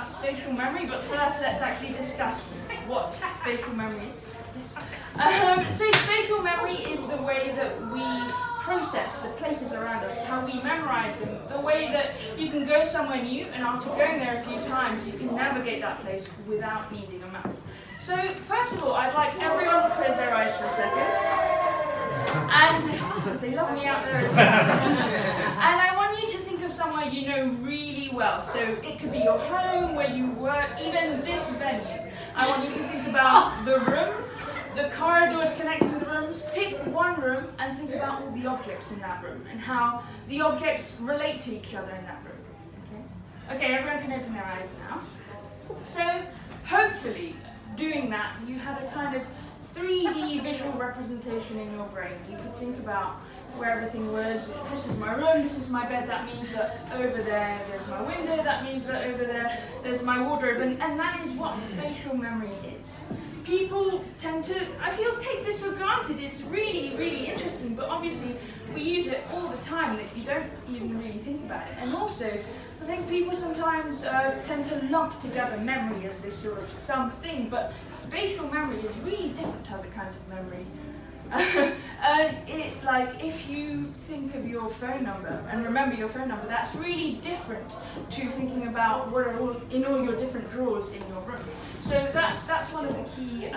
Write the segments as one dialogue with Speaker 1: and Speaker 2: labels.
Speaker 1: Spatial memory, but first let's actually discuss what spatial memory is. So spatial memory is the way that we process the places around us, how we memorize them, the way that you can go somewhere new and after going there a few times you can navigate that place without needing a map. So first of all, I'd like everyone to close their eyes for a second. And they love me out there as well. And I want you to think of somewhere you know really well. So it could be your home, where you work, even this venue. I want you to think about the rooms, the corridors connecting the rooms. Pick one room and think about all the objects in that room and how the objects relate to each other in that room. Okay, everyone can open their eyes now. So hopefully, doing that, you had a kind of 3D visual representation in your brain. You could think about where everything was. This is my room, this is my bed, that means that over there there's my window, that means that over there there's my wardrobe, and that is what spatial memory is. People tend to, I feel, take this for granted. It's really, really interesting, but obviously we use it all the time that you don't even really think about it. And also, I think people sometimes tend to lump together memory as this sort of something, but spatial memory is really different to other kinds of memory. Like if you think of your phone number and remember your phone number, that's really different to thinking about what are all in all your different drawers in your room. So that's one of the key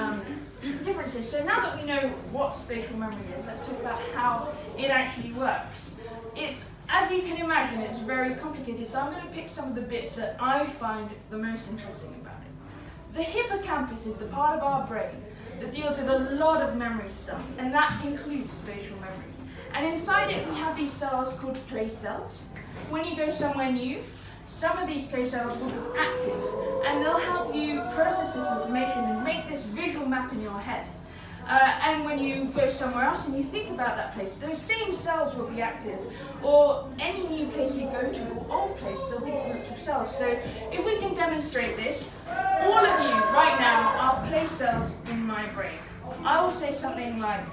Speaker 1: differences. So now that we know what spatial memory is, let's talk about how it actually works. It's, as you can imagine, it's very complicated, so I'm going to pick some of the bits that I find the most interesting about it. The hippocampus is the part of our brain that deals with a lot of memory stuff, and that includes spatial memory. And inside it we have these cells called place cells. When you go somewhere new, some of these place cells will be active, and they'll help you process this information and make this visual map in your head. And when you go somewhere else and you think about that place, those same cells will be active. Or any new place you go to, or old place, there'll be groups of cells. So if we can demonstrate this, all of you right now are place cells in my brain. I will say something like,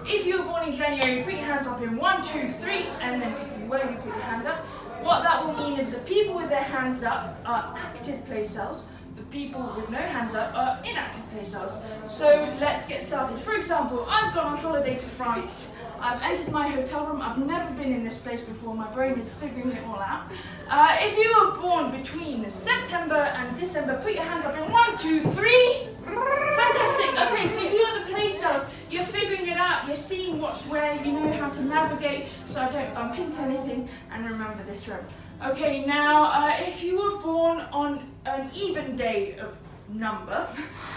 Speaker 1: if you were born in January, put your hands up in 1, 2, 3, and then if you were, you put your hand up. What that will mean is the people with their hands up are active place cells. The people with no hands up are inactive place cells. So let's get started. For example, I've gone on holiday to France. I've entered my hotel room. I've never been in this place before. My brain is figuring it all out. If you were born between September and December, put your hands up in 1, 2, 3. Fantastic. Okay, so you are the place cells. You're figuring it out. You're seeing what's where. You know how to navigate so I don't bump into anything, and remember this room. Okay, now if you were born on an even day of number,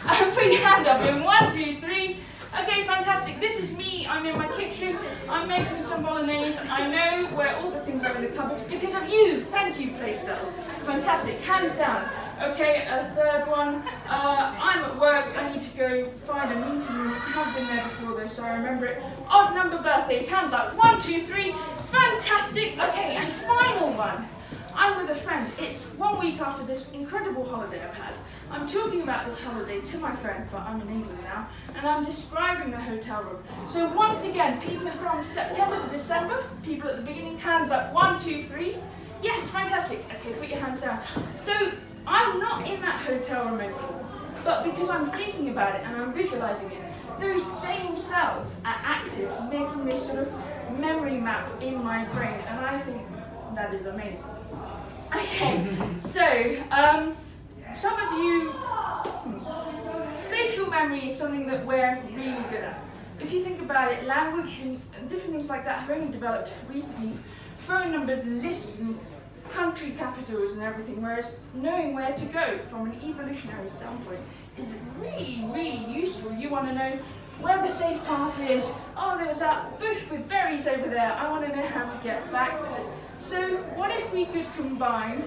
Speaker 1: put your hand up in 1, 2, 3. Okay, fantastic. This is me. I'm in my kitchen. I'm making some bolognese. I know where all the things are in the cupboard because of you. Thank you, place cells. Fantastic. Hands down. Okay, a third one. I'm at work. I need to go find a meeting room. I have been there before though, so I remember it. Odd number birthdays. Hands up. 1, 2, 3. Fantastic. Okay, and final one. I'm with a friend. It's 1 week after this incredible holiday I've had. I'm talking about this holiday to my friend, but I'm in England now, and I'm describing the hotel room. So once again, people from September to December, people at the beginning, hands up, 1, 2, 3. Yes, fantastic. Okay, put your hands down. So I'm not in that hotel room anymore, but because I'm thinking about it and I'm visualizing it, those same cells are active, making this sort of memory map in my brain, and I think that is amazing. Okay, so some of you, spatial memory is something that we're really good at. If you think about it, language and different things like that have only developed recently. Phone numbers, lists, and country capitals and everything, whereas knowing where to go from an evolutionary standpoint is really, really useful. You want to know where the safe path is. Oh, there was that bush with berries over there. I want to know how to get back there. So what if we could combine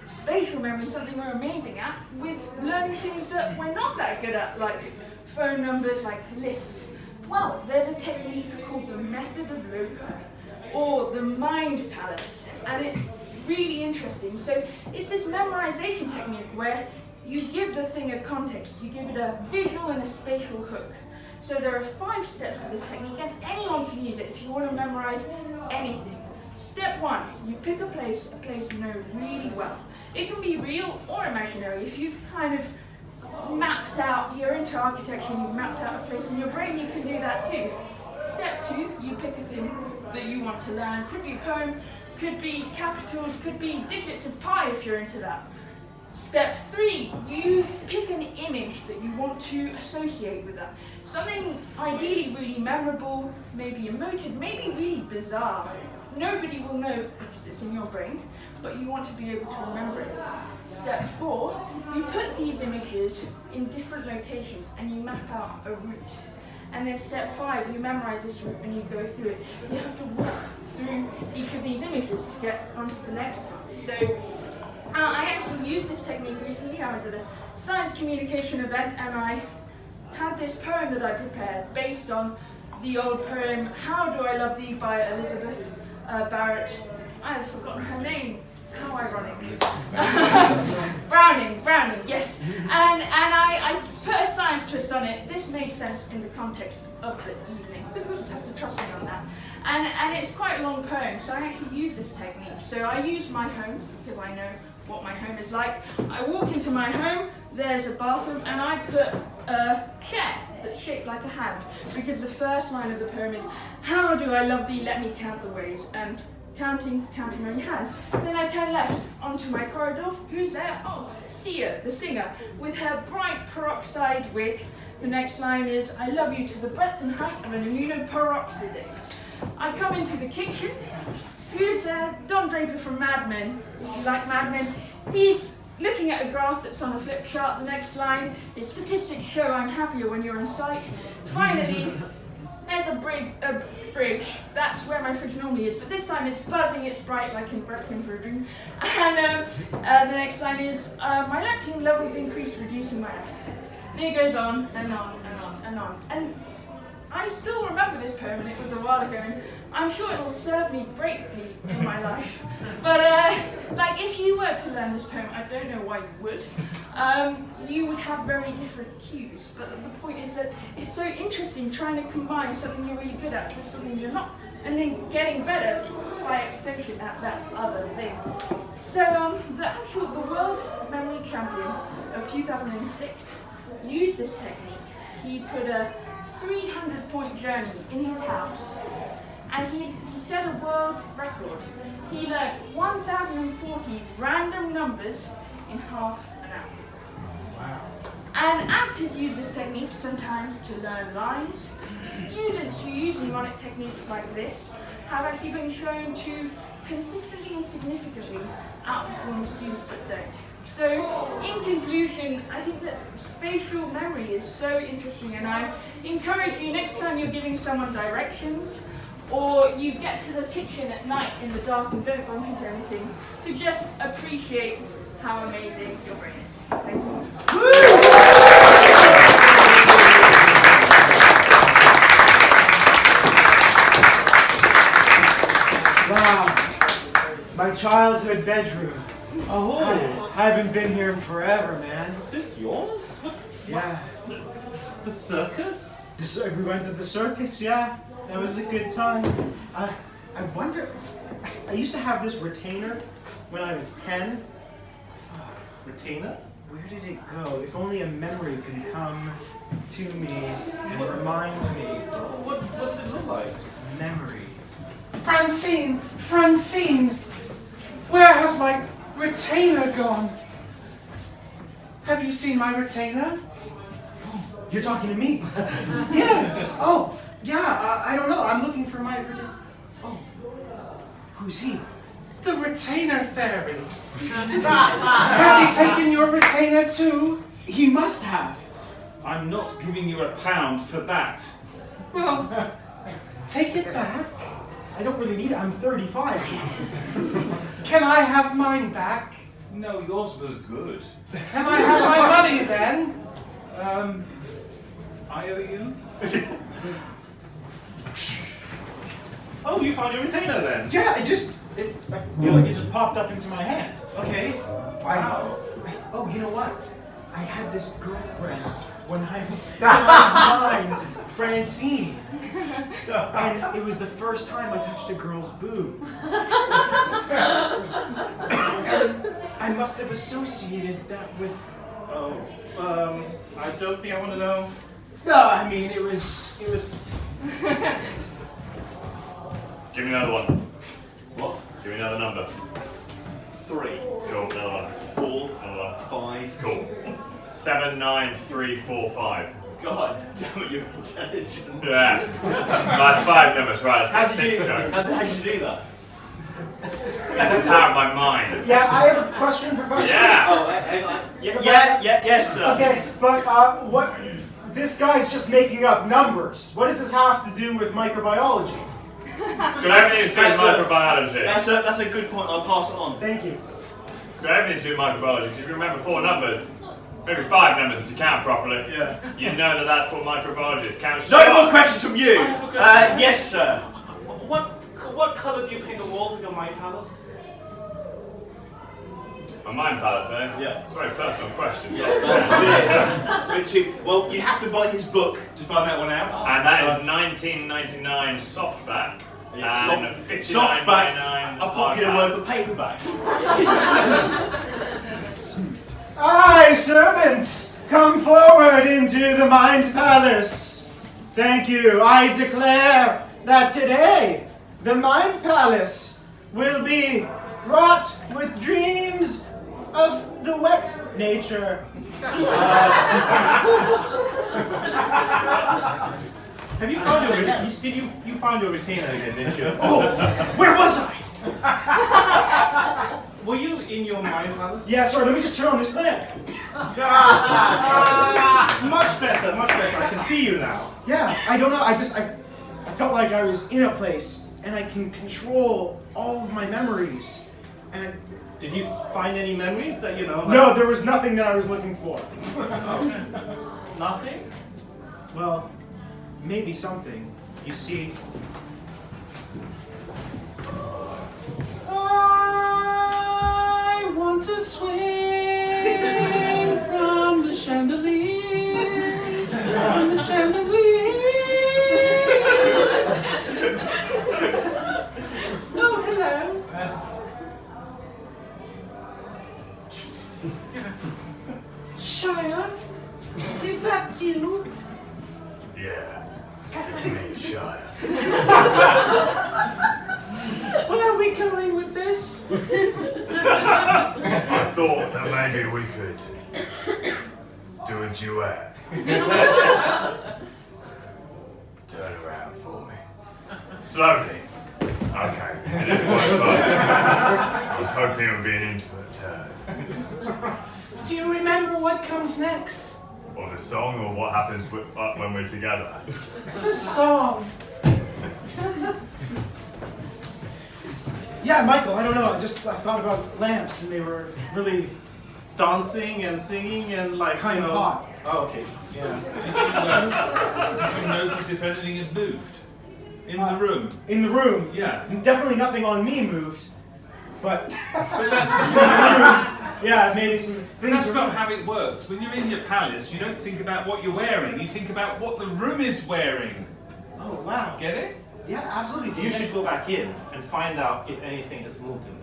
Speaker 1: spatial memory, something we're amazing at, with learning things that we're not that good at, like phone numbers, like lists? Well, there's a technique called the method of loci. or the Mind Palace, and it's really interesting. So it's this memorization technique where you give the thing a context, you give it a visual and a spatial hook. So there are 5 steps to this technique, and anyone can use it if you want to memorize anything. Step 1, you pick a place you know really well. It can be real or imaginary. If you've kind of mapped out, you're into architecture and you've mapped out a place in your brain, you can do that too. Step 2, you pick a thing that you want to learn. Could be a poem, could be capitals, could be digits of pi if you're into that. Step 3, you pick an image that you want to associate with that. Something ideally really memorable, maybe emotive, maybe really bizarre. Nobody will know because it's in your brain, but you want to be able to remember it. Step 4, you put these images in different locations and you map out a route. And then step 5, you memorize this route and you go through it. You have to walk through each of these images to get onto the next one. So I actually used this technique recently. I was at a science communication event and I had this poem that I prepared based on the old poem How Do I Love Thee by Elizabeth Barratt. I have forgotten her name. How ironic. Browning, yes. And I put a science twist on it. This made sense in the context of the evening. People just have to trust me on that. And it's quite a long poem, so I actually use this technique. So I use my home, because I know what my home is like. I walk into my home, there's a bathroom, and I put a chair that's shaped like a hand, because the first line of the poem is, how do I love thee, let me count the ways, and counting on your hands. Then I turn left onto my corridor. Who's there? Oh, Sia, the singer, with her bright peroxide wig. The next line is, I love you to the breadth and height of an immunoperoxidase. I come into the kitchen. Who's there? Don Draper from Mad Men. If you like Mad Men, he's looking at a graph that's on a flip chart. The next line is, statistics show I'm happier when you're in sight. Finally, there's a fridge. That's where my fridge normally is, but this time it's buzzing, it's bright, like in Requiem for a Dream. And the next line is, my leptin levels increase, reducing my appetite. And it goes on and on and on and on. And I still remember this poem, and it was a while ago, and I'm sure it will serve me greatly in my life. But like if you were to learn this poem, I don't know why you would, you would have very different cues. But the point is that it's so interesting trying to combine something you're really good at with something you're not, and then getting better by extension at that other thing. So the world memory champion of 2006 used this technique. He put a 300-point journey in his house, and he set a world record. He learned 1,040 random numbers in half an hour.
Speaker 2: Wow.
Speaker 1: And actors use this technique sometimes to learn lines. Students who use mnemonic techniques like this have actually been shown to consistently and significantly outperform students that don't. So, in conclusion, I think that spatial memory is so interesting, and I encourage you, next time you're giving someone directions, or you get to the kitchen at night in the dark and don't bump into anything, to just appreciate how amazing your brain is. Thank you.
Speaker 2: Wow. My childhood bedroom.
Speaker 3: Oh,
Speaker 2: I haven't been here in forever, man.
Speaker 3: is this yours?
Speaker 2: Yeah.
Speaker 3: The circus?
Speaker 2: We went to the circus, yeah. That was a good time. I wonder, I used to have this retainer when I was 10.
Speaker 3: Retainer?
Speaker 2: Where did it go? If only a memory could come to me and remind me.
Speaker 3: What does it look like?
Speaker 2: Memory.
Speaker 4: Francine! Where has my retainer gone? Have you seen my retainer?
Speaker 2: You're talking to me?
Speaker 4: Yes!
Speaker 2: Oh, yeah, I don't know. I'm looking for my retainer. Oh, who's he?
Speaker 4: The retainer fairy. Has he taken your retainer too?
Speaker 2: He must have.
Speaker 3: I'm not giving you £1 for that.
Speaker 4: Well, take it back.
Speaker 2: I don't really need it. I'm 35.
Speaker 4: Can I have mine back?
Speaker 3: No, yours was good.
Speaker 4: Can I have my money then?
Speaker 3: I owe you? Oh, you found your retainer then?
Speaker 2: Yeah, I feel like it just popped up into my hand.
Speaker 3: Okay. Wow.
Speaker 2: Oh, you know what? I had this girlfriend when I was 9, Francine. And it was the first time I touched a girl's boob. And I must have associated that with...
Speaker 3: Oh, I don't think I want to know.
Speaker 2: No, I mean, it was...
Speaker 5: Give me another one.
Speaker 3: What?
Speaker 5: Give me another number.
Speaker 3: 3,
Speaker 5: Cool, another one.
Speaker 3: 4,
Speaker 5: Another one.
Speaker 3: 5.
Speaker 5: Cool. 7, 9, 3, 4, 5.
Speaker 3: God damn it, you're intelligent.
Speaker 5: Yeah. Nice 5 numbers, right,
Speaker 3: How
Speaker 5: let's
Speaker 3: did
Speaker 5: get 6
Speaker 3: you,
Speaker 5: going.
Speaker 3: how did you do that?
Speaker 5: It's the power of my mind.
Speaker 2: Yeah, I have a question, Professor.
Speaker 5: Yeah.
Speaker 3: Oh, hang on. Yes, sir.
Speaker 2: Okay, but what? This guy's just making up numbers. What does this have to do with microbiology?
Speaker 5: It's got everything to do with microbiology.
Speaker 3: That's a good point. I'll pass it on.
Speaker 2: Thank you.
Speaker 5: It's got everything to do with microbiology, because if you remember 4 numbers, maybe 5 numbers if you count properly,
Speaker 3: Yeah.
Speaker 5: you know that that's what microbiology is. Count
Speaker 3: No
Speaker 5: short.
Speaker 3: more questions from you. Yes, sir. What colour do you paint the walls of your mind palace?
Speaker 5: My mind palace, eh?
Speaker 3: Yeah.
Speaker 5: It's a very personal question.
Speaker 3: It's a bit too. Well, you have to buy his book to find that one out.
Speaker 5: And that is 1999 softback.
Speaker 3: Yeah,
Speaker 5: And
Speaker 3: softback,
Speaker 5: $59.99
Speaker 3: a popular
Speaker 5: hardback.
Speaker 3: word for paperback.
Speaker 2: Aye, servants, come forward into the Mind Palace. Thank you. I declare that today the Mind Palace will be wrought with dreams of the wet nature.
Speaker 3: Have you found your did you found your retainer again, didn't you?
Speaker 2: Oh, where was I?
Speaker 3: Were you in your mind palace?
Speaker 2: Yeah, sorry, let me just turn on this lamp.
Speaker 3: Much better, much better. I can see you now.
Speaker 2: Yeah, I don't know, I felt like I was in a place and I can control all of my memories. And
Speaker 3: Did you find any memories that you know? Like,
Speaker 2: no, there was nothing that I was looking for.
Speaker 3: Nothing?
Speaker 2: Well, maybe something. You see,
Speaker 4: I want to swing from the chandeliers, from the chandeliers. Oh, hello. Shia, is that you?
Speaker 5: Yeah, it's me, Shire.
Speaker 4: Where are we going with this?
Speaker 5: I thought that maybe we could do a duet. Turn around for me. Slowly. Okay, you did it quite fast. I was hoping it would be an intimate turn.
Speaker 4: Do you remember what comes next?
Speaker 5: Or the song, or what happens when we're together.
Speaker 4: The song.
Speaker 2: yeah, Michael, I don't know, I thought about lamps and they were really
Speaker 3: Dancing and singing and like
Speaker 2: kind
Speaker 3: you
Speaker 2: of
Speaker 3: know.
Speaker 2: hot.
Speaker 3: Oh, okay. Yeah.
Speaker 6: Did you notice if anything had moved in the room?
Speaker 2: In the room,
Speaker 6: Yeah.
Speaker 2: definitely nothing on me moved, but
Speaker 6: But that's,
Speaker 2: yeah, maybe some things.
Speaker 6: that's not how it works. When you're in your palace, you don't think about what you're wearing. You think about what the room is wearing.
Speaker 2: Oh, wow.
Speaker 6: Get it?
Speaker 2: Yeah, absolutely.
Speaker 3: You should go back in and find out if anything has moved in there.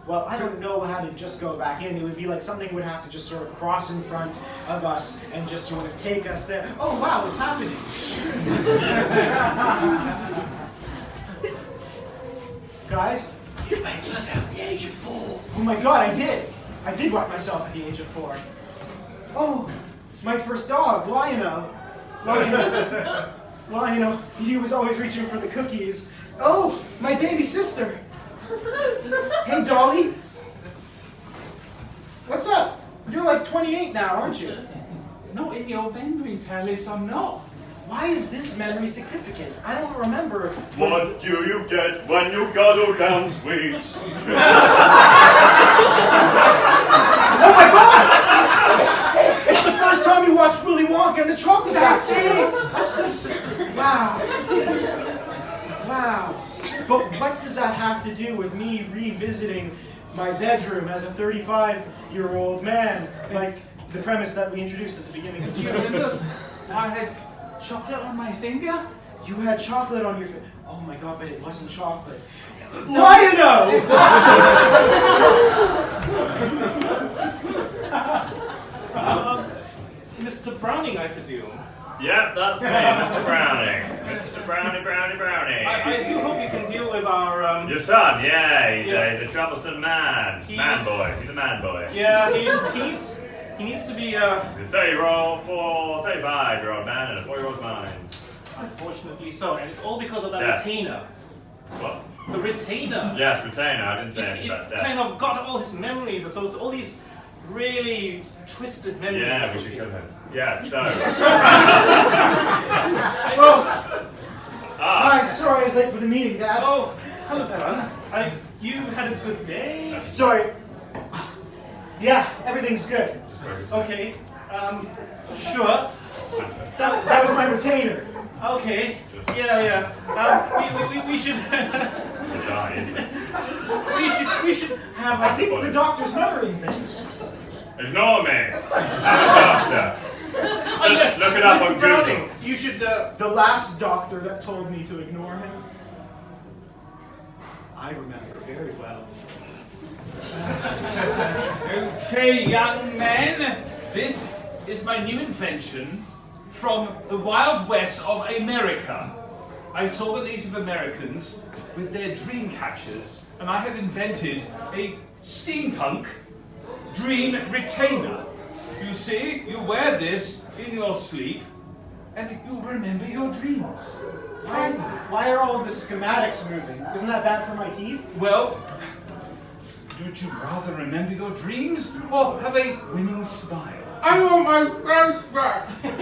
Speaker 2: Well, I don't know how to just go back in. It would be like something would have to just sort of cross in front of us and just sort of take us there. Oh, wow, it's happening. Guys?
Speaker 4: You made yourself the age of 4.
Speaker 2: Oh my god, I did! I did whack myself at the age of 4. Oh, my first dog, Lionel. Lionel, he was always reaching for the cookies. Oh, my baby sister. Hey, Dolly. What's up? You're like 28 now, aren't you?
Speaker 6: Not in your memory palace, I'm not.
Speaker 2: Why is this memory significant? I don't remember.
Speaker 5: What do you get when you gobble down sweets?
Speaker 2: Oh my god! It's the first time we watched Willy Wonka and the Chocolate Factory. That's it! Wow. Wow. visiting my bedroom as a 35-year-old man, like the premise that we introduced at the beginning of the
Speaker 6: Do you
Speaker 2: show.
Speaker 6: remember I had chocolate on my finger?
Speaker 2: You had chocolate on your face. Oh my god, but it wasn't chocolate. Lion-O!
Speaker 3: Mr. Browning, I presume.
Speaker 5: Yep, that's me, Mr. Browning. Mr. Brownie.
Speaker 3: I do hope you can deal with our,
Speaker 5: Your son, yeah, he's
Speaker 3: Yeah.
Speaker 5: a troublesome man. Man boy, he's a man boy.
Speaker 3: Yeah, he needs to be,
Speaker 5: He's a 35-year-old man and a 4-year-old mind.
Speaker 3: unfortunately so, and it's all because of that
Speaker 5: Yeah.
Speaker 3: retainer.
Speaker 5: What?
Speaker 3: The retainer.
Speaker 5: Yes, retainer, I didn't say anything
Speaker 3: It's
Speaker 5: about that.
Speaker 3: kind of got all his memories, and so all these really twisted memories.
Speaker 5: Yeah, we should kill him. Yeah, so.
Speaker 2: Well,
Speaker 5: Ah,
Speaker 2: hi, sorry I was late for the meeting, Dad.
Speaker 3: Oh, hello, son. You had a good day?
Speaker 2: Sorry. Yeah, everything's good.
Speaker 3: Okay. Sure.
Speaker 2: That was my retainer.
Speaker 3: Okay. Yeah. We should.
Speaker 5: he'll die, isn't he?
Speaker 3: we should have.
Speaker 2: I think the doctor's muttering things.
Speaker 5: Ignore me. I'm a doctor. Just look it up
Speaker 3: Mr.
Speaker 5: on
Speaker 3: Browning,
Speaker 5: Google.
Speaker 3: you should.
Speaker 2: The last doctor that told me to ignore him, I remember very well.
Speaker 6: Okay, young men, this is my new invention from the Wild West of America. I saw the Native Americans with their dream catchers, and I have invented a steampunk dream retainer. You see, you wear this in your sleep, and you remember your dreams. Try them.
Speaker 2: Why are all the schematics moving? Isn't that bad for my teeth?
Speaker 6: Well, would you rather remember your dreams or have a winning smile?
Speaker 4: I want my face back.
Speaker 6: Have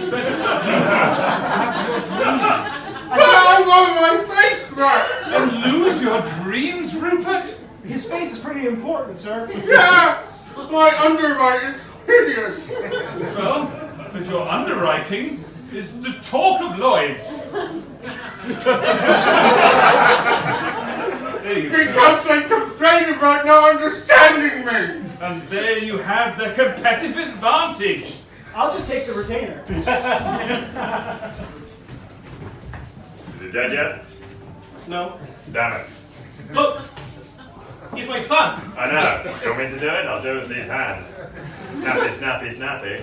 Speaker 6: your dreams
Speaker 4: I want my face back.
Speaker 6: and lose your dreams, Rupert?
Speaker 2: His face is pretty important, sir.
Speaker 4: Yeah, my underwriting is hideous.
Speaker 6: Well, but your underwriting is the talk of Lloyd's. There you go.
Speaker 4: Because they complain about not understanding me.
Speaker 6: And there you have the competitive advantage.
Speaker 2: I'll just take the retainer.
Speaker 5: Is he dead yet?
Speaker 3: No.
Speaker 5: Damn it.
Speaker 3: Look, he's my son.
Speaker 5: I know. Do you want me to do it? I'll do it with these hands. Snappy.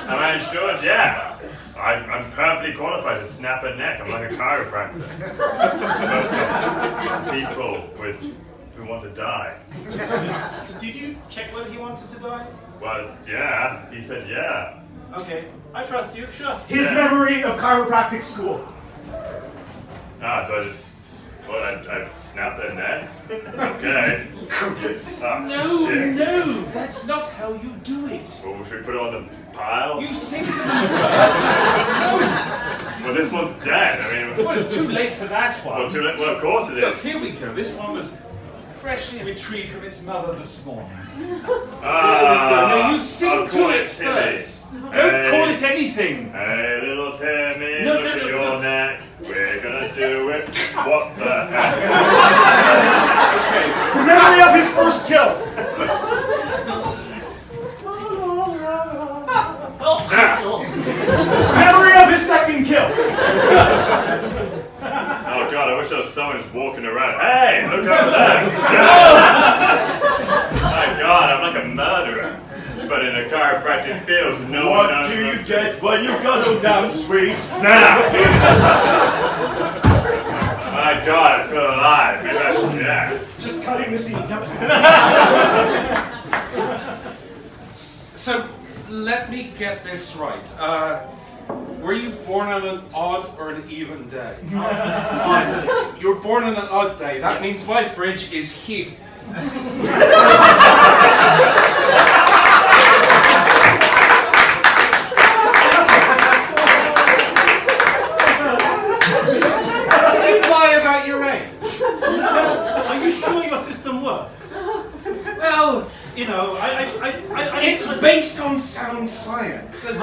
Speaker 5: Am I insured? Yeah. I'm perfectly qualified to snap a neck. I'm like a chiropractor. People who want to die.
Speaker 3: Did you check whether he wanted to die?
Speaker 5: Well, yeah. He said yeah.
Speaker 3: Okay, I trust you. Sure.
Speaker 2: His memory of chiropractic school.
Speaker 5: Ah, so I snap their necks? Okay. Ah, shit.
Speaker 6: No, that's not how you do it.
Speaker 5: Well, should we put it on the pile?
Speaker 6: You sing to them first.
Speaker 5: Well, this one's dead. I mean,
Speaker 6: No, well, it's too late for that one.
Speaker 5: well, too late. Well, of course it
Speaker 6: Look,
Speaker 5: is.
Speaker 6: here we go. This one was freshly retrieved from its mother this morning.
Speaker 5: Ah,
Speaker 6: No, you sing
Speaker 5: I'll
Speaker 6: to
Speaker 5: call
Speaker 6: it
Speaker 5: Timmy.
Speaker 6: first. Don't
Speaker 5: Hey.
Speaker 6: call it anything.
Speaker 5: Hey, little Timmy,
Speaker 6: No,
Speaker 5: look
Speaker 6: no,
Speaker 5: at
Speaker 6: no,
Speaker 5: your
Speaker 6: no.
Speaker 5: neck. We're gonna do it. What the heck?
Speaker 2: The memory of his first kill.
Speaker 5: Snap!
Speaker 2: Memory of his second kill.
Speaker 5: Oh god, I wish there was someone just walking around. Hey, look over there. My god, I'm like a murderer. But in a chiropractic field, so no one knows.
Speaker 7: What do you get when you guzzle down sweet?
Speaker 5: Snap! My god, I feel alive. Maybe I should, yeah.
Speaker 2: Just cutting the scene.
Speaker 4: So, let me get this right. Were you born on an odd or an even day? You were born on an odd day. That means my fridge is here. Did you lie about your age?
Speaker 3: Are you sure your system works?
Speaker 4: Well,
Speaker 3: You know, I
Speaker 4: it's based on sound science. So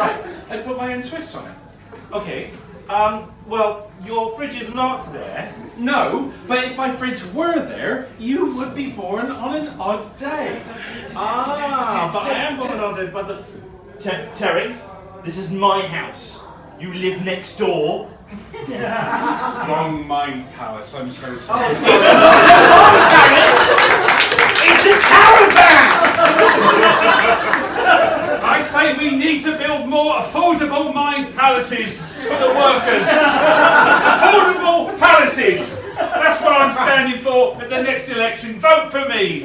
Speaker 4: I put my own twist on it.
Speaker 3: Okay. Well, your fridge is not there.
Speaker 4: No, but if my fridge were there, you would be born on an odd day.
Speaker 3: Ah, but I am born on it, but the...
Speaker 7: Terry, this is my house. You live next door.
Speaker 4: Wrong mind palace, I'm so sorry.
Speaker 2: It's a caravan!
Speaker 6: I say we need to build more affordable mind palaces for the workers. Affordable palaces. That's what I'm standing for at the next election. Vote for me.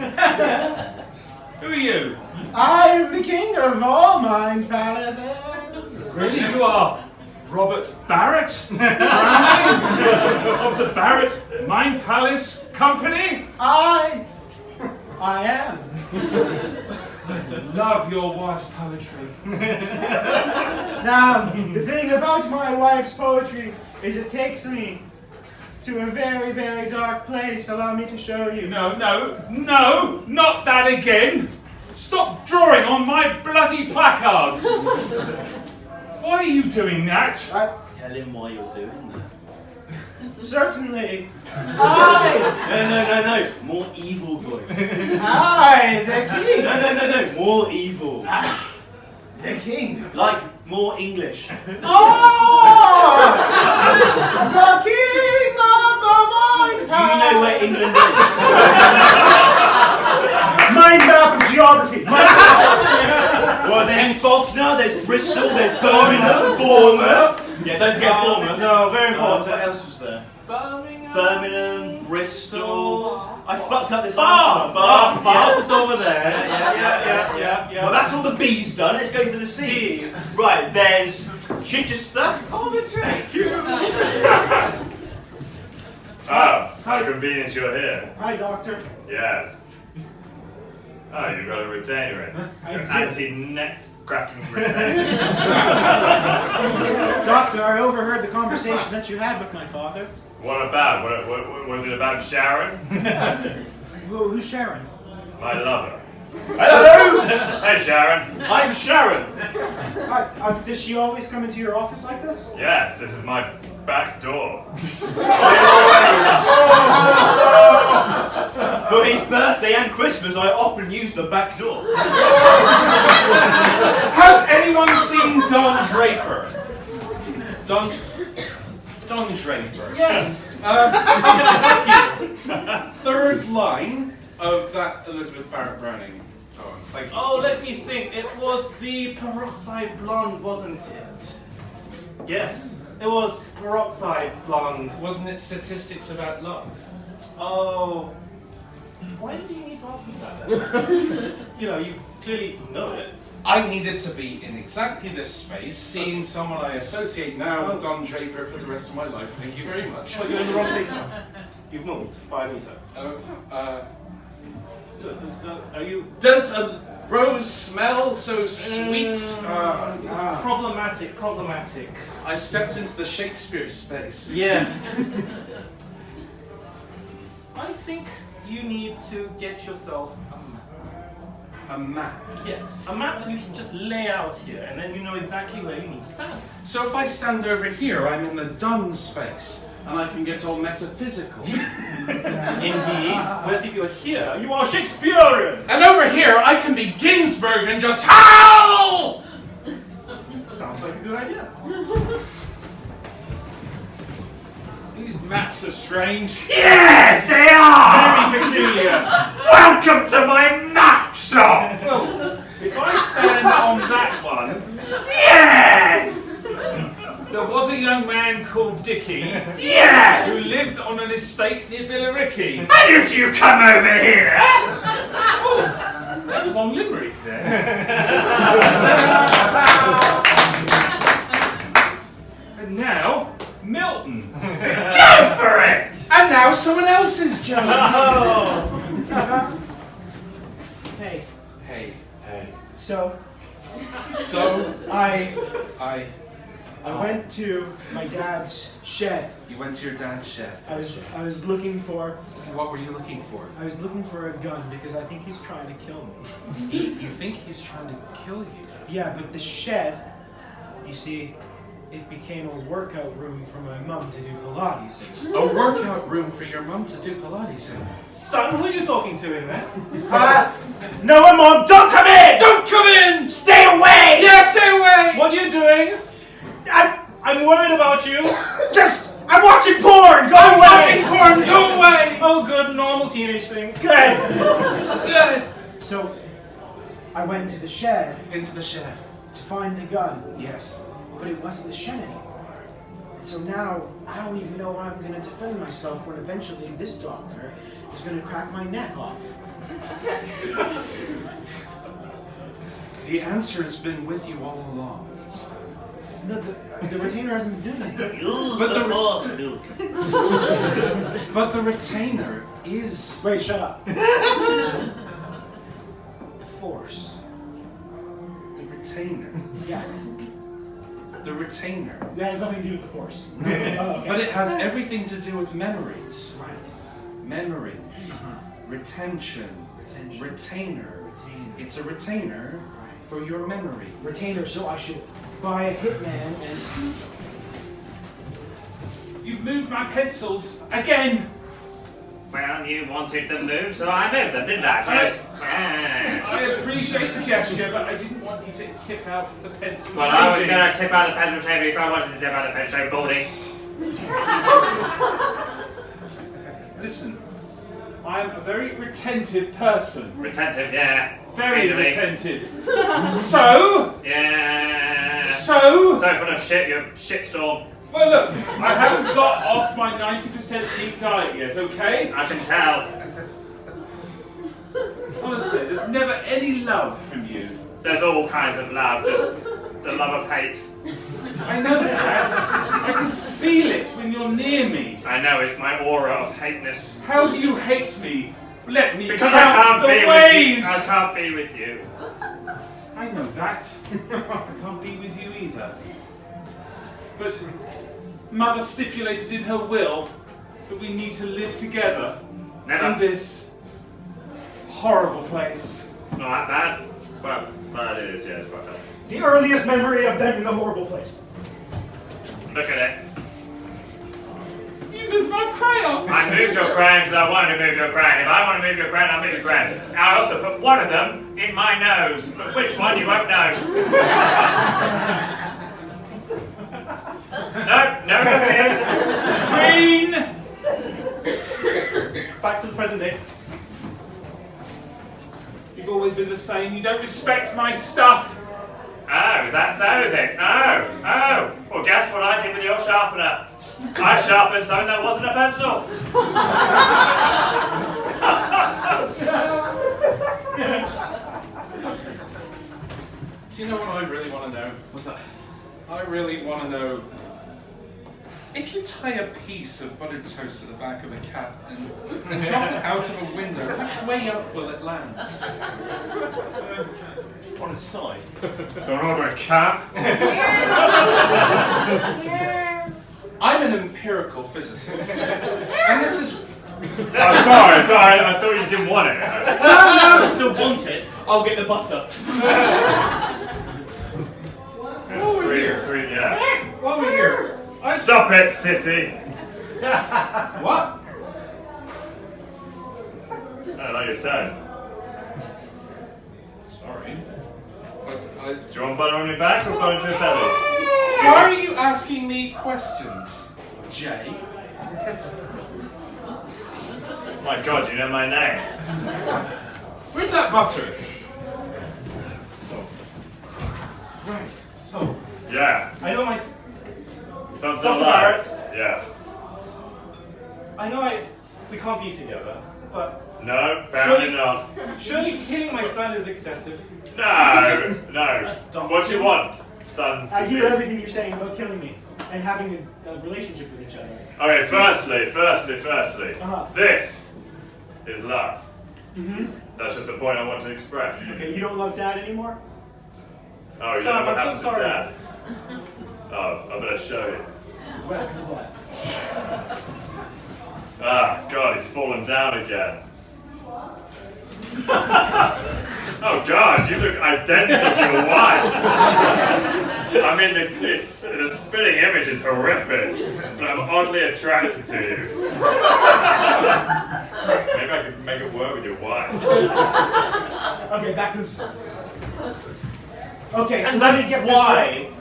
Speaker 6: Who are you?
Speaker 2: I am the king of all mind palaces.
Speaker 6: Really? You are Robert Barratt Browning of the Barratt Mind Palace Company?
Speaker 2: I am.
Speaker 6: Love your wife's poetry.
Speaker 2: Now, the thing about my wife's poetry is it takes me to a very, very dark place. Allow me to show you.
Speaker 6: No, not that again. Stop drawing on my bloody placards. Why are you doing that?
Speaker 7: Tell him why you're doing that.
Speaker 2: Certainly.
Speaker 7: No. More evil voice.
Speaker 2: I, the king.
Speaker 7: No. More evil.
Speaker 2: The king.
Speaker 7: Like more English.
Speaker 2: Oh! The king of the mind
Speaker 7: Do you know where England is?
Speaker 2: Mind map of geography.
Speaker 7: Well, there's Faulkner, there's Bristol, there's Birmingham, Bournemouth. Yeah, don't forget Bournemouth.
Speaker 3: No, very important.
Speaker 7: What else was there?
Speaker 3: Birmingham,
Speaker 7: Bristol. I fucked up this
Speaker 3: Bath.
Speaker 7: one.
Speaker 3: Bath is over there.
Speaker 7: Yeah. Well, that's all the B's done. Let's go for the C's. Right, there's Chichester.
Speaker 5: Oh, how convenient you're here.
Speaker 2: Hi, doctor.
Speaker 5: Yes. Oh, you've got a retainer in.
Speaker 2: I
Speaker 5: An
Speaker 2: do.
Speaker 5: anti-net cracking retainer.
Speaker 2: Doctor, I overheard the conversation that you had with my father.
Speaker 5: What about? What was it about Sharon?
Speaker 2: Who's Sharon?
Speaker 5: My lover.
Speaker 7: Hello.
Speaker 5: Hey, Sharon.
Speaker 7: I'm Sharon.
Speaker 2: Does she always come into your office like this?
Speaker 5: Yes, this is my back door.
Speaker 7: For his birthday and Christmas, I often use the back door.
Speaker 4: Has anyone seen Don Draper? Don Draper.
Speaker 3: Yes.
Speaker 4: Third line of that Elizabeth Barratt Browning poem. Thank you.
Speaker 3: Oh, let me think. It was the peroxide blonde, wasn't it? Yes. It was peroxide blonde.
Speaker 4: Wasn't it statistics about love?
Speaker 3: Oh. Why do you need to ask me that? You clearly know it.
Speaker 4: I needed to be in exactly this space, seeing someone I associate now with Don Draper for the rest of my life. Thank you very much.
Speaker 3: Oh, you're in the wrong place now. You've moved by a meter. So, are you...
Speaker 4: Does a rose smell so sweet?
Speaker 3: Problematic.
Speaker 4: I stepped into the Shakespeare space.
Speaker 3: Yes. I think you need to get yourself a map.
Speaker 4: A map.
Speaker 3: Yes, a map that you can just lay out here, and then you know exactly where you need to stand.
Speaker 4: So if I stand over here, I'm in the done space, and I can get all metaphysical.
Speaker 3: Indeed. Whereas if you're here, you are Shakespearean!
Speaker 4: And over here, I can be Ginsberg and just howl!
Speaker 3: Sounds like a good idea.
Speaker 6: These maps are strange.
Speaker 7: Yes, they are!
Speaker 6: Very peculiar.
Speaker 7: Welcome to my map shop!
Speaker 6: Well, if I stand on that one,
Speaker 7: Yes!
Speaker 6: there was a young man called Dickie who
Speaker 7: Yes!
Speaker 6: lived on an estate near Billericay.
Speaker 7: And if you come over here...
Speaker 6: Oh, that was on Limerick there. And now, Milton.
Speaker 7: Go for it!
Speaker 4: And now someone else's job.
Speaker 2: Hey,
Speaker 4: Hey.
Speaker 2: so
Speaker 4: I...
Speaker 2: I went to my dad's shed.
Speaker 4: You went to your dad's shed.
Speaker 2: I was looking for
Speaker 4: What were you looking for?
Speaker 2: a gun because I think he's trying to kill me.
Speaker 4: You think he's trying to kill you?
Speaker 2: Yeah, but the shed, you see, it became a workout room for my mum to do Pilates in.
Speaker 4: A workout room for your mum to do Pilates in.
Speaker 3: Son, who are you talking to in there?
Speaker 2: No one, Mom! Don't come in!
Speaker 4: Don't come in!
Speaker 2: Stay away!
Speaker 4: Yeah, stay away!
Speaker 3: What are you doing? I'm worried about you.
Speaker 2: I'm watching porn! Go away!
Speaker 4: Watching porn, go away!
Speaker 3: Oh, good, normal teenage things.
Speaker 2: Good!
Speaker 4: Good!
Speaker 2: So, I went to the shed
Speaker 4: Into the shed.
Speaker 2: to find the gun,
Speaker 4: Yes.
Speaker 2: but it wasn't the shed anymore. And so now, I don't even know how I'm gonna defend myself when eventually this doctor is gonna crack my neck off.
Speaker 4: The answer has been with you all along.
Speaker 2: No, the retainer hasn't been doing anything.
Speaker 7: Use
Speaker 4: But
Speaker 7: the
Speaker 4: the-
Speaker 7: force, Luke.
Speaker 4: But the retainer is...
Speaker 2: Wait, shut up. The Force.
Speaker 4: The retainer.
Speaker 2: Yeah.
Speaker 4: The retainer.
Speaker 2: That has nothing to do with the Force.
Speaker 4: No.
Speaker 2: Oh, okay.
Speaker 4: But it has everything to do with memories.
Speaker 2: Right.
Speaker 4: Memories. Retention.
Speaker 2: Retention.
Speaker 4: Retainer.
Speaker 2: Retainer.
Speaker 4: It's a retainer for your memory.
Speaker 2: Retainer, so I should buy a hitman and...
Speaker 6: You've moved my pencils again.
Speaker 8: Well, you wanted them moved, so I moved them, didn't I?
Speaker 6: I appreciate the gesture, but I didn't want you to tip out the pencil.
Speaker 8: Well, I was
Speaker 6: shavings.
Speaker 8: going to tip out the pencil shaving if I wanted to tip out the pencil shaving baldy.
Speaker 6: Listen, I'm a very retentive person.
Speaker 8: Retentive, yeah.
Speaker 6: Very
Speaker 8: Anyway.
Speaker 6: retentive. So
Speaker 8: Yeah.
Speaker 6: full
Speaker 8: of shit, you shitstorm.
Speaker 6: well, look, I haven't got off my 90% meat diet yet, okay?
Speaker 8: I can tell.
Speaker 6: Honestly, there's never any love from you.
Speaker 8: There's all kinds of love, just the love of hate.
Speaker 6: I know that. I can feel it when you're near me.
Speaker 8: I know, it's my aura of hateness.
Speaker 6: How do you hate me? Let me
Speaker 8: Because
Speaker 6: count
Speaker 8: I can't
Speaker 6: the
Speaker 8: be with
Speaker 6: ways.
Speaker 8: you. I can't be with you.
Speaker 6: I know that. I can't be with you either. But Mother stipulated in her will that we need to live together
Speaker 8: Never.
Speaker 6: in this horrible place.
Speaker 8: Not that bad. Well, it is, yeah, it's quite bad.
Speaker 2: The earliest memory of them in the horrible place.
Speaker 8: Look at it.
Speaker 6: You moved my crayon.
Speaker 8: I moved your crayon because I wanted to move your crayon. If I want to move your crayon, I'll move your crayon. I also put one of them in my nose. But which one, you won't know. No looking.
Speaker 6: Green.
Speaker 3: Back to the present day.
Speaker 6: You've always been the same. You don't respect my stuff.
Speaker 8: Oh, is that so, is it? Oh. Well, guess what I did with your sharpener? I sharpened something that wasn't a pencil.
Speaker 4: Do you know what I really want to know?
Speaker 6: What's that?
Speaker 4: I really want to know if you tie a piece of buttered toast to the back of a cat and drop it out of a window, which way up will it land?
Speaker 7: On its side.
Speaker 8: So an order of cat?
Speaker 4: I'm an empirical physicist, and this is
Speaker 8: Oh, sorry, I thought you didn't want it.
Speaker 7: No, I still want it. I'll get the butter.
Speaker 8: Three, yeah.
Speaker 4: while we're here.
Speaker 8: Stop it, sissy.
Speaker 4: What?
Speaker 8: I like your tone.
Speaker 4: Sorry, but
Speaker 8: Do you want butter on your back or butter to your belly?
Speaker 4: why are you asking me questions, Jay?
Speaker 8: My God, you know my name.
Speaker 4: Where's that butter?
Speaker 3: Right, so,
Speaker 8: Yeah.
Speaker 3: I know my...
Speaker 8: Something
Speaker 3: Dr.
Speaker 8: like.
Speaker 3: Barratt.
Speaker 8: Yes.
Speaker 3: I know we can't be together, but
Speaker 8: No, apparently not.
Speaker 3: surely killing my son is excessive.
Speaker 8: No. What do you want, son?
Speaker 2: I
Speaker 8: to
Speaker 2: hear
Speaker 8: do?
Speaker 2: everything you're saying about killing me and having a relationship with each other.
Speaker 8: Okay, firstly.
Speaker 2: Uh-huh.
Speaker 8: This is love.
Speaker 2: Mm-hmm.
Speaker 8: That's just a point I want to express.
Speaker 2: Okay, you don't love Dad anymore?
Speaker 8: Oh, you
Speaker 3: Son,
Speaker 8: know what
Speaker 3: I'm
Speaker 8: happened
Speaker 3: so
Speaker 8: to
Speaker 3: sorry.
Speaker 8: Dad? Oh, I better show you.
Speaker 2: What happened to Dad?
Speaker 8: Ah, God, he's fallen down again. Oh God, you look identical to your wife. I mean, the spinning image is horrific, but I'm oddly attracted to you. Maybe I could make it work with your wife.
Speaker 2: Okay, back to the story. Okay, so
Speaker 3: And
Speaker 2: let me
Speaker 3: that's
Speaker 2: get
Speaker 3: why.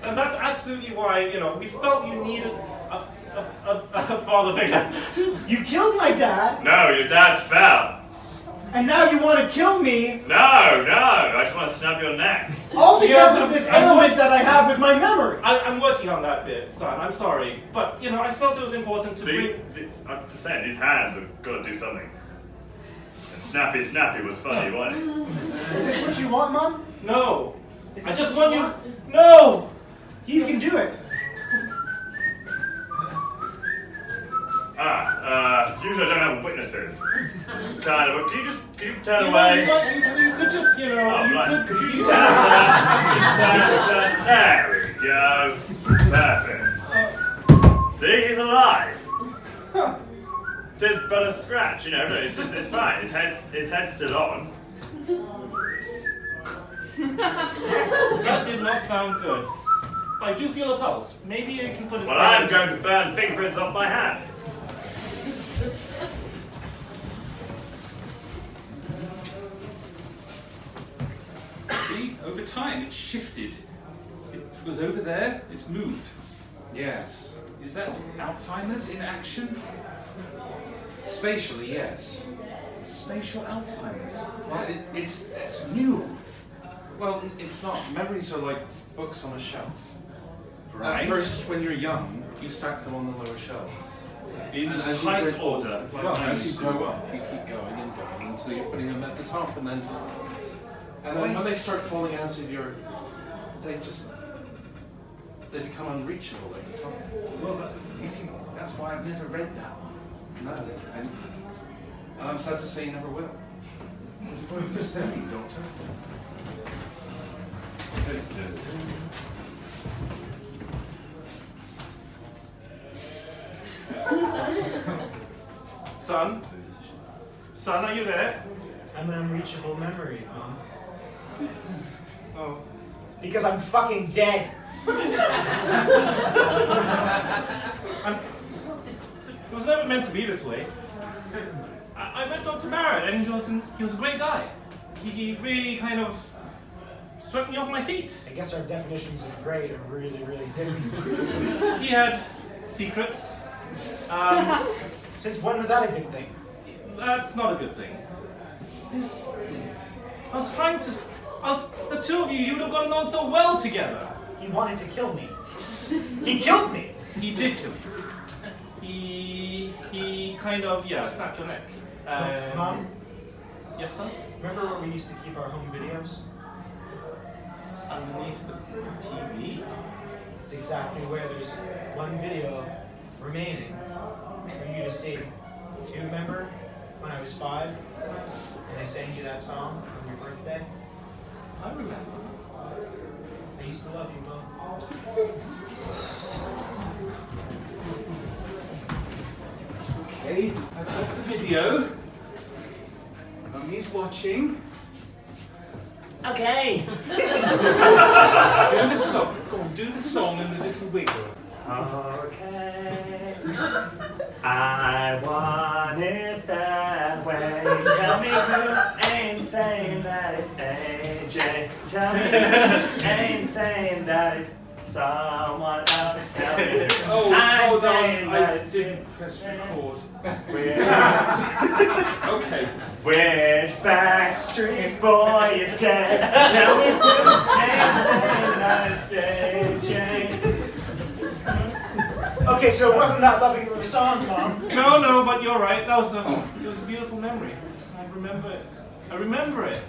Speaker 3: And that's absolutely why, we felt you needed a father figure.
Speaker 2: You killed my dad,
Speaker 8: No, your dad fell.
Speaker 2: and now you want to kill me,
Speaker 8: No, I just want to snap your neck.
Speaker 2: all because of this
Speaker 3: I'm
Speaker 2: ailment that I have with my memory.
Speaker 3: I'm working on that bit, son. I'm sorry. But, I felt it was important to bring...
Speaker 8: I'm just saying, these hands have got to do something. And Snappy was funny, wasn't he?
Speaker 2: Is this what you want, Mom?
Speaker 3: No.
Speaker 2: Is
Speaker 3: I
Speaker 2: this
Speaker 3: just
Speaker 2: what
Speaker 3: want
Speaker 2: you
Speaker 3: you...
Speaker 2: want?
Speaker 3: No!
Speaker 2: You can do it.
Speaker 8: Usually I don't have witnesses. Kind of, can you turn
Speaker 3: You
Speaker 8: away?
Speaker 3: could just,
Speaker 8: Oh,
Speaker 3: you
Speaker 8: right.
Speaker 3: could...
Speaker 8: Could you turn away? There we go. Perfect. See, he's alive. Just but a scratch, it's fine. His head's still on.
Speaker 3: That did not sound good. I do feel a pulse. Maybe you can put his...
Speaker 8: Well, I'm going to burn fingerprints off my hand.
Speaker 6: See, over time it shifted. It was over there, it's moved.
Speaker 4: Yes.
Speaker 6: Is that Alzheimer's in action?
Speaker 4: Spatially, yes.
Speaker 6: Spatial Alzheimer's.
Speaker 4: Well, it's
Speaker 6: new.
Speaker 4: well, it's not. Memories are like books on a shelf.
Speaker 6: Right.
Speaker 4: At first, when you're young, you stack them on the lower shelves.
Speaker 6: In
Speaker 4: And as you
Speaker 6: height
Speaker 4: grow-
Speaker 6: order. Like
Speaker 4: Well,
Speaker 6: I
Speaker 4: as you
Speaker 6: used to.
Speaker 4: grow up, you keep going and going until you're putting them at the top, and then when they start falling out of your, they become unreachable at the top.
Speaker 6: Well, you see, that's why I've never read that one.
Speaker 4: No, and I'm sad to say you never will.
Speaker 6: What are you saying, Doctor?
Speaker 3: Son, are you there?
Speaker 2: I'm an unreachable memory, Mom.
Speaker 3: Oh.
Speaker 2: Because I'm fucking dead.
Speaker 3: It was never meant to be this way. I met Dr. Barratt, and he was a great guy. He really kind of swept me off my feet.
Speaker 2: I guess our definitions of great are really, really different.
Speaker 3: He had secrets.
Speaker 2: Since when was that a good thing?
Speaker 3: That's not a good thing. The two of you would have gotten on so well together.
Speaker 2: He wanted to kill me. He killed me.
Speaker 3: He did kill you. He kind of, snapped your neck.
Speaker 2: Mom,
Speaker 3: Yes, son?
Speaker 2: remember where we used to keep our home videos?
Speaker 3: Underneath the TV?
Speaker 2: It's exactly where there's one video remaining for you to see. Do you remember when I was 5 and I sang you that song on your birthday?
Speaker 3: I remember.
Speaker 2: I used to love you, Mom.
Speaker 6: Okay, I've got the video. Mummy's watching.
Speaker 1: Okay.
Speaker 6: Do the song. Go on, do the song and the little wiggle.
Speaker 8: Okay. I want it that way. Tell me who ain't saying that it's AJ. Tell me who ain't saying that it's someone else. Tell me who
Speaker 6: Oh,
Speaker 8: I'm
Speaker 6: hold
Speaker 8: saying
Speaker 6: on,
Speaker 8: that
Speaker 6: I
Speaker 8: it's
Speaker 6: didn't press record. Okay.
Speaker 8: Which Backstreet Boy is gay? Tell me who ain't saying that it's JJ.
Speaker 2: Okay, so it wasn't that loving of a song, Mom.
Speaker 3: No, but you're right. It was a beautiful memory. I remember it.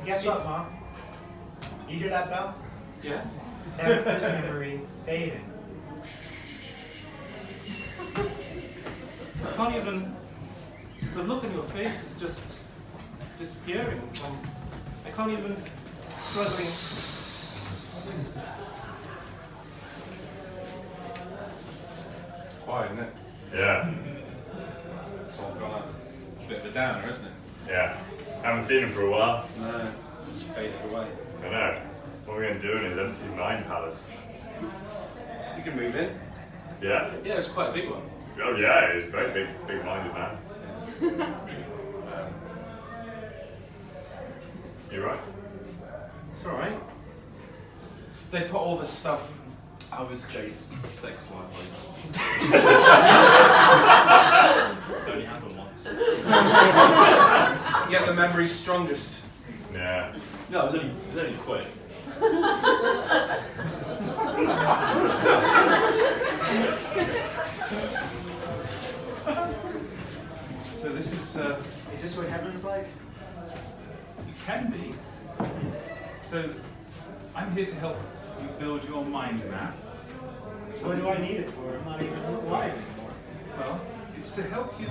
Speaker 2: Guess what, Mom? You hear that bell?
Speaker 3: Yeah?
Speaker 2: That's this memory fading.
Speaker 3: I can't even... The look on your face is just disappearing. I can't even... Struggling.
Speaker 4: Quiet, isn't it?
Speaker 5: Yeah.
Speaker 4: It's all gone a bit of a downer, isn't it?
Speaker 5: Yeah. Haven't seen him for a while.
Speaker 4: No, it's just faded away.
Speaker 5: I know. What we're going to do in his empty mind palace.
Speaker 4: You can move in.
Speaker 5: Yeah?
Speaker 4: Yeah, it's quite a big one.
Speaker 5: Oh yeah, he's a very big-minded man. You right?
Speaker 4: It's alright. They put all the stuff. I was Jay's sex life.
Speaker 7: Only happened once.
Speaker 4: Get the memories strongest.
Speaker 5: Yeah.
Speaker 7: No, it was only quick.
Speaker 6: So this is
Speaker 2: Is this what heaven's like?
Speaker 6: it can be. So I'm here to help you build your mind map. So
Speaker 2: What do I need it for? I'm not even alive anymore.
Speaker 6: Well, it's to help you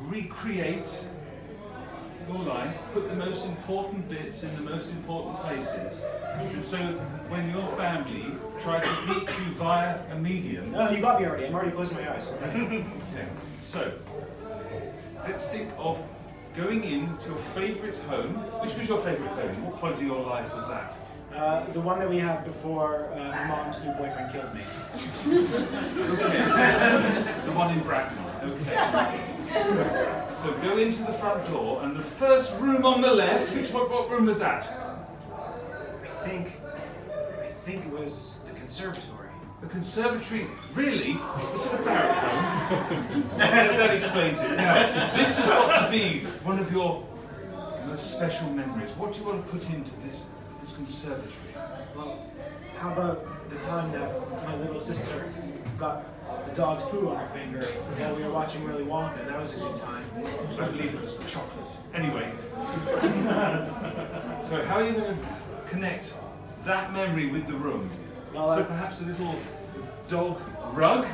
Speaker 6: recreate your life, put the most important bits in the most important places. And so when your family try to meet you via a medium.
Speaker 2: No, you got me already. I'm already closing my eyes.
Speaker 6: Okay, so let's think of going into your favourite home. Which was your favourite home? What point of your life was that?
Speaker 2: The one that we had before my mom's new boyfriend killed me.
Speaker 6: Okay. The one in Bracknell. Okay. So go into the front door, and the first room on the left, what room was that?
Speaker 2: I think it was the conservatory.
Speaker 6: The conservatory, really? Was it a Barratt home? That explains it. Now, this has got to be one of your most special memories. What do you want to put into this conservatory?
Speaker 2: Well, how about the time that my little sister got the dog's poo on her finger while we were watching Willy Wonka? That was a good time.
Speaker 6: I believe it was chocolate. Anyway. So how are you going to connect that memory with the room?
Speaker 2: Well,
Speaker 6: So perhaps a little dog rug?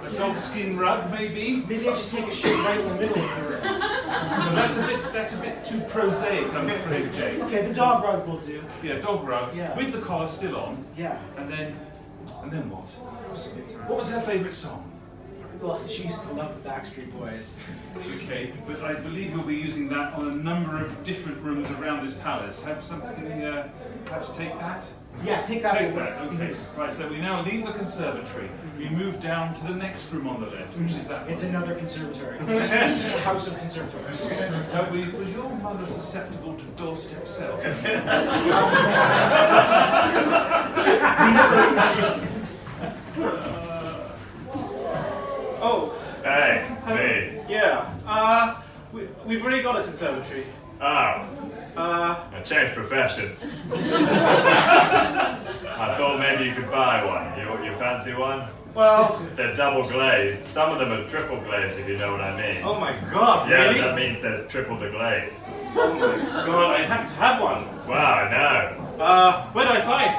Speaker 6: A dog skin rug, maybe?
Speaker 2: maybe I just take a shit right in the middle of the room.
Speaker 6: Well, that's a bit too prosaic, I'm afraid, Jay.
Speaker 2: Okay, the dog rug will do.
Speaker 6: Yeah, dog rug,
Speaker 2: Yeah.
Speaker 6: with the collar still on,
Speaker 2: Yeah,
Speaker 6: and then what?
Speaker 2: that was a good time.
Speaker 6: What was her favourite song?
Speaker 2: Well, she used to love the Backstreet Boys.
Speaker 6: Okay, but I believe you'll be using that on a number of different rooms around this palace. Have something, perhaps take that?
Speaker 2: Yeah, take that.
Speaker 6: Take
Speaker 2: over.
Speaker 6: that, okay. Right, so we now leave the conservatory. We move down to the next room on the left, which is that
Speaker 2: It's
Speaker 6: one.
Speaker 2: another conservatory. It's a house of conservatories.
Speaker 6: Was your mother susceptible to doorstep sales?
Speaker 3: Oh,
Speaker 5: Hey, it's me.
Speaker 3: yeah. We've already got a conservatory.
Speaker 5: Oh, I changed professions. I thought maybe you could buy one. You fancy one?
Speaker 3: Well,
Speaker 5: They're double glazed. Some of them are triple glazed, if you know what I mean.
Speaker 3: oh my god,
Speaker 5: Yeah,
Speaker 3: really?
Speaker 5: that means there's triple the glaze.
Speaker 3: Oh my god, I have to have one.
Speaker 5: Wow, I know.
Speaker 3: Where do I sign?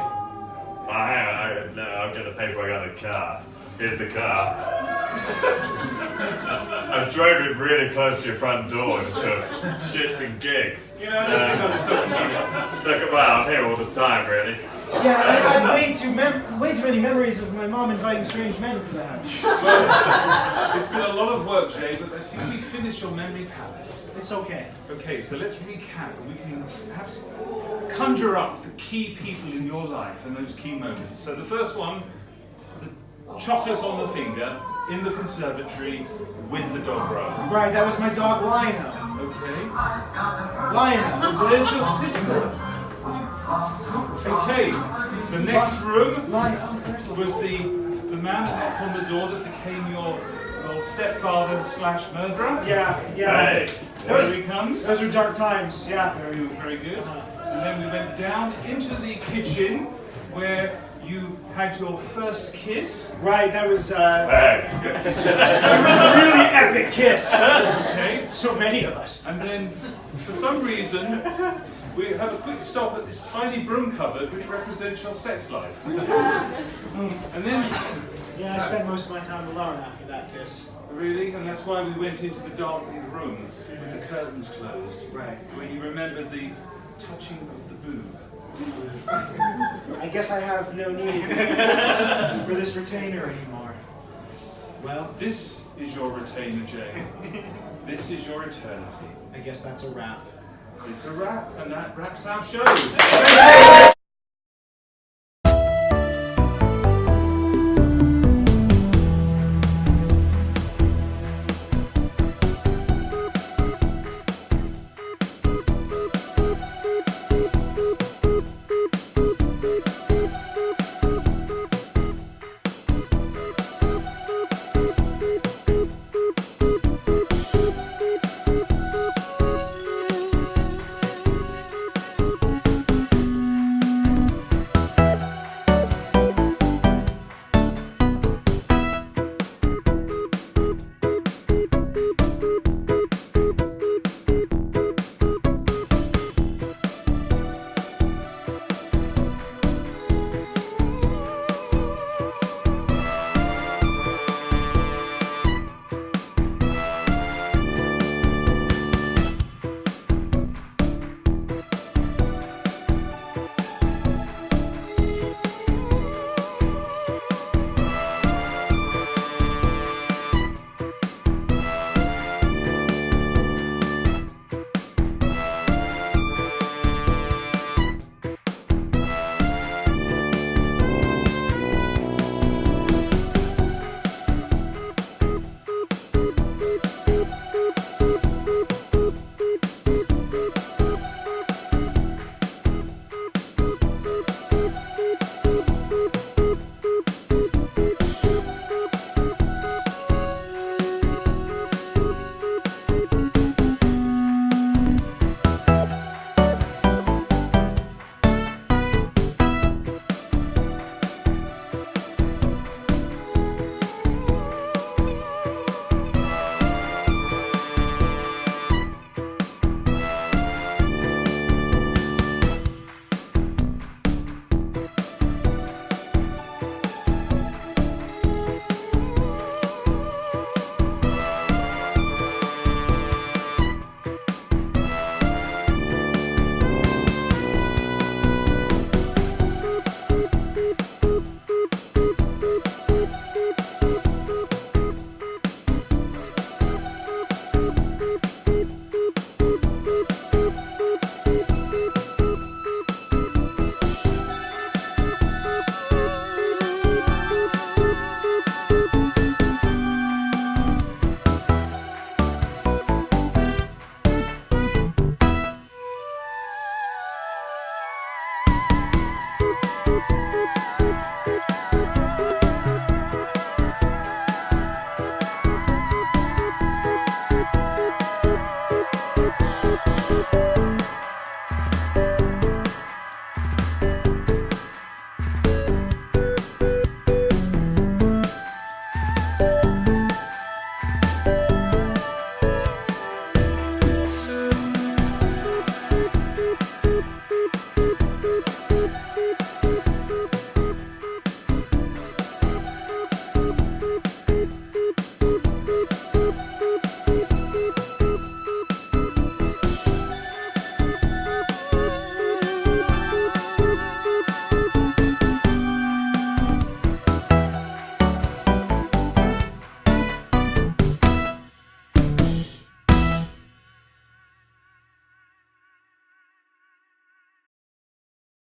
Speaker 5: Oh, hang on, I'll get the paperwork out of the car. Here's the car. I drove it really close to your front door just for shits and gigs.
Speaker 3: You know, just because it's so convenient.
Speaker 5: Well, I'm here all the time, really.
Speaker 2: Yeah, I had way too many memories of my mom inviting strange men into the house.
Speaker 6: It's been a lot of work, Jay, but I think we finished your memory palace.
Speaker 2: It's okay.
Speaker 6: Okay, so let's recap, and we can perhaps conjure up the key people in your life and those key moments. So the first one, the chocolate on the finger in the conservatory with the dog rug.
Speaker 2: Right, that was my dog Lionel.
Speaker 6: Okay.
Speaker 2: Lionel.
Speaker 6: There's your sister. Okay, the next room
Speaker 2: Lionel.
Speaker 6: was the man that knocked on the door that became your stepfather / murderer.
Speaker 2: Yeah.
Speaker 5: Hey,
Speaker 6: There he comes.
Speaker 2: Those were dark times. Yeah.
Speaker 6: Very, very good. And then we went down into the kitchen where you had your first kiss.
Speaker 2: Right, that was
Speaker 5: hey.
Speaker 2: it was a really epic kiss.
Speaker 6: Okay.
Speaker 2: So many of us.
Speaker 6: And then, for some reason, we have a quick stop at this tiny broom cupboard which represents your sex life. And then,
Speaker 2: Yeah, I spent most of my time alone after that kiss.
Speaker 6: really, and that's why we went into the darkened room with the curtains closed.
Speaker 2: Right.
Speaker 6: Where you remembered the touching of the boob.
Speaker 2: I guess I have no need for this retainer anymore. Well,
Speaker 6: This is your retainer, Jay. This is your eternity.
Speaker 2: I guess that's a wrap.
Speaker 6: It's a wrap, and that wraps our show.